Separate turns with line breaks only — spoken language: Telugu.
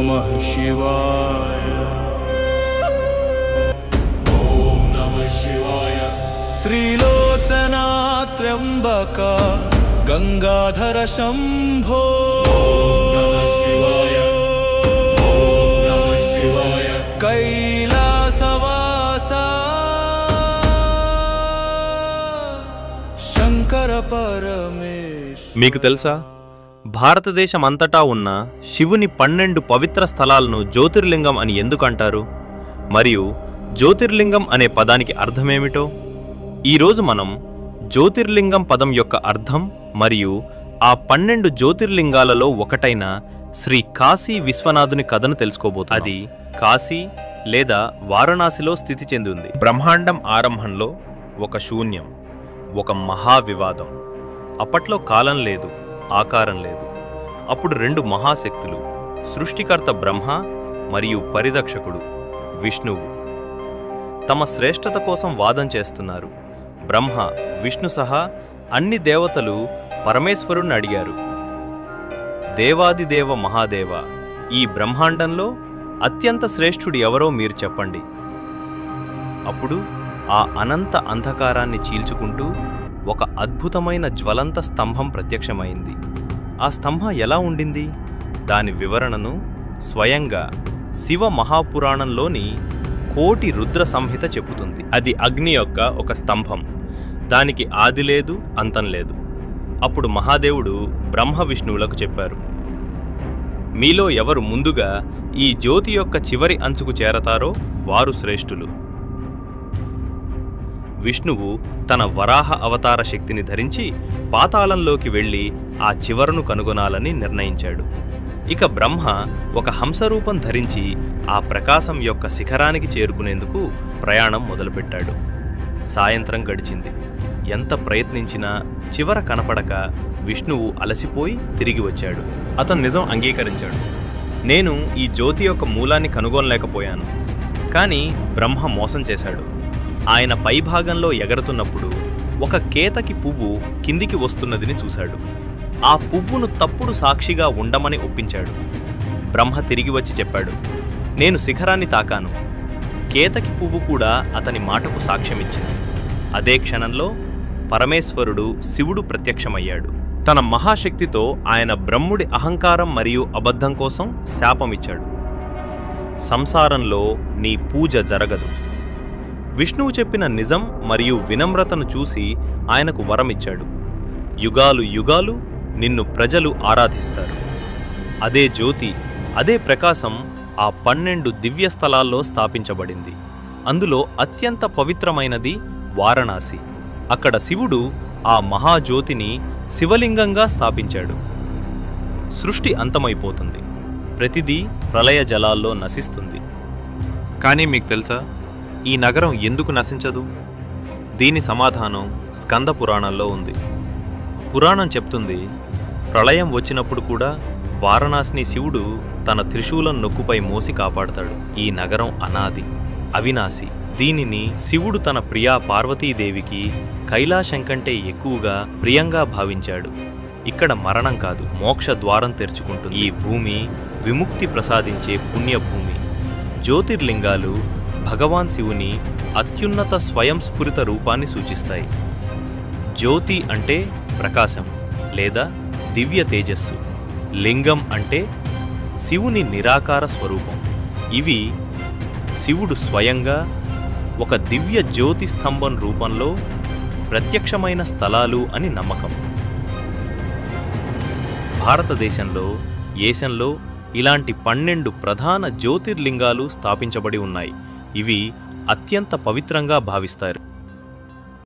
नमः शिवाय।
ॐ नमः शिवाय।
त्रिलोचना त्र्यंबका गंगाधर शंभो।
ॐ नमः शिवाय। ॐ नमः शिवाय।
कैलासवासा शंकर परमेश।
మీకు తెలుసా, భారతదేశమంతటా ఉన్న శివుని 12 పవిత్ర స్థలాలను జ్యోతిర్లింగం అని ఎందుకు అంటారు, మరియు జ్యోతిర్లింగం అనే పదానికి అర్థమేమిటో ఈరోజు మనం జ్యోతిర్లింగం పదం యొక్క అర్థం మరియు ఆ 12 జ్యోతిర్లింగాలలో ఒకటైన శ్రీ కాశీ విశ్వనాథుని కథను తెలుసుకోబోతున్నాం. అది కాశీ లేదా వారణాసిలో స్థితి చెంది ఉంది. బ్రహ్మాండం ఆరంభంలో ఒక శూన్యం, ఒక మహావివాదం. అప్పట్లో కాలం లేదు, ఆకారం లేదు. అప్పుడు 2 మహాశక్తులు, సృష్టికర్త బ్రహ్మ మరియు పరిరక్షకుడు విష్ణువు, తమ శ్రేష్టత కోసం వాదం చేస్తున్నారు. బ్రహ్మ, విష్ణు సహా అన్ని దేవతలు పరమేశ్వరుణ్ణి అడిగారు, దేవాదిదేవ మహాదేవ, ఈ బ్రహ్మాండంలో అత్యంత శ్రేష్ఠుడు ఎవరో మీరు చెప్పండి. అప్పుడు ఆ అనంత అంధకారాన్ని చీల్చుకుంటూ ఒక అద్భుతమైన జ్వలంత స్తంభం ప్రత్యక్షమైంది. ఆ స్తంభం ఎలా ఉండింది? దాని వివరణను స్వయంగా శివ మహాపురాణంలోని కోటి రుద్ర సంహిత చెబుతుంది. అది అగ్ని యొక్క ఒక స్తంభం. దానికి ఆది లేదు, అంతం లేదు. అప్పుడు మహాదేవుడు బ్రహ్మ విష్ణువులకు చెప్పారు, మీలో ఎవరు ముందుగా ఈ జ్యోతి యొక్క చివరి అంచుకు చేరతారో వారు శ్రేష్ఠులు. విష్ణువు తన వరాహ అవతార శక్తిని ధరించి పాతాళంలోకి వెళ్ళి ఆ చివరను కనుగొనాలని నిర్ణయించాడు. ఇక బ్రహ్మ ఒక హంసరూపం ధరించి ఆ ప్రకాశం యొక్క శిఖరానికి చేరుకునేందుకు ప్రయాణం మొదలుపెట్టాడు. సాయంత్రం గడిచింది. ఎంత ప్రయత్నించినా చివర కనపడక విష్ణువు అలసిపోయి తిరిగి వచ్చాడు. అతను నిజం అంగీకరించాడు, నేను ఈ జ్యోతి యొక్క మూలాన్ని కనుగొనలేకపోయాను. కానీ బ్రహ్మ మోసం చేశాడు. ఆయన పైభాగంలో ఎగరుతున్నప్పుడు ఒక కేతకి పువ్వు కిందికి వస్తున్నదిని చూశాడు. ఆ పువ్వును తప్పుడు సాక్షిగా ఉండమని ఒప్పించాడు. బ్రహ్మ తిరిగి వచ్చి చెప్పాడు, నేను శిఖరాన్ని తాకాను. కేతకి పువ్వు కూడా అతని మాటకు సాక్ష్యమిచ్చింది. అదే క్షణంలో పరమేశ్వరుడు శివుడు ప్రత్యక్షమయ్యాడు. తన మహాశక్తితో ఆయన బ్రహ్ముడి అహంకారం మరియు అబద్ధం కోసం శాపమిచ్చాడు. సంసారంలో నీ పూజ జరగదు. విష్ణువు చెప్పిన నిజం మరియు వినమ్రతను చూసి ఆయనకు వరమిచ్చాడు. యుగాలు యుగాలు నిన్ను ప్రజలు ఆరాధిస్తారు. అదే జ్యోతి, అదే ప్రకాశం ఆ 12 దివ్య స్థలాల్లో స్థాపించబడింది. అందులో అత్యంత పవిత్రమైనది వారణాసి. అక్కడ శివుడు ఆ మహాజ్యోతిని శివలింగంగా స్థాపించాడు. సృష్టి అంతమైపోతుంది, ప్రతిదీ ప్రళయ జలాల్లో నశిస్తుంది. కానీ మీకు తెలుసా, ఈ నగరం ఎందుకు నశించదు? దీని సమాధానం స్కంద పురాణంలో ఉంది. పురాణం చెప్తుంది, ప్రళయం వచ్చినప్పుడు కూడా వారణాసిని శివుడు తన త్రిశూలం నొక్కుపై మోసి కాపాడతాడు. ఈ నగరం అనాది, అవినాశి. దీనిని శివుడు తన ప్రియా పార్వతీదేవికి కైలాసం కంటే ఎక్కువగా ప్రియంగా భావించాడు. ఇక్కడ మరణం కాదు, మోక్ష ద్వారం తెరుచుకుంటుంది. ఈ భూమి విముక్తి ప్రసాదించే పుణ్యభూమి. జ్యోతిర్లింగాలు భగవాన్ శివుని అత్యున్నత స్వయంస్ఫురిత రూపాన్ని సూచిస్తాయి. జ్యోతి అంటే ప్రకాశం లేదా దివ్య తేజస్సు. లింగం అంటే శివుని నిరాకార స్వరూపం. ఇవి శివుడు స్వయంగా ఒక దివ్య జ్యోతి స్తంభం రూపంలో ప్రత్యక్షమైన స్థలాలు అని నమ్మకం. భారతదేశంలో, ఏషియాలో ఇలాంటి 12 ప్రధాన జ్యోతిర్లింగాలు స్థాపించబడి ఉన్నాయి. ఇవి అత్యంత పవిత్రంగా భావిస్తారు.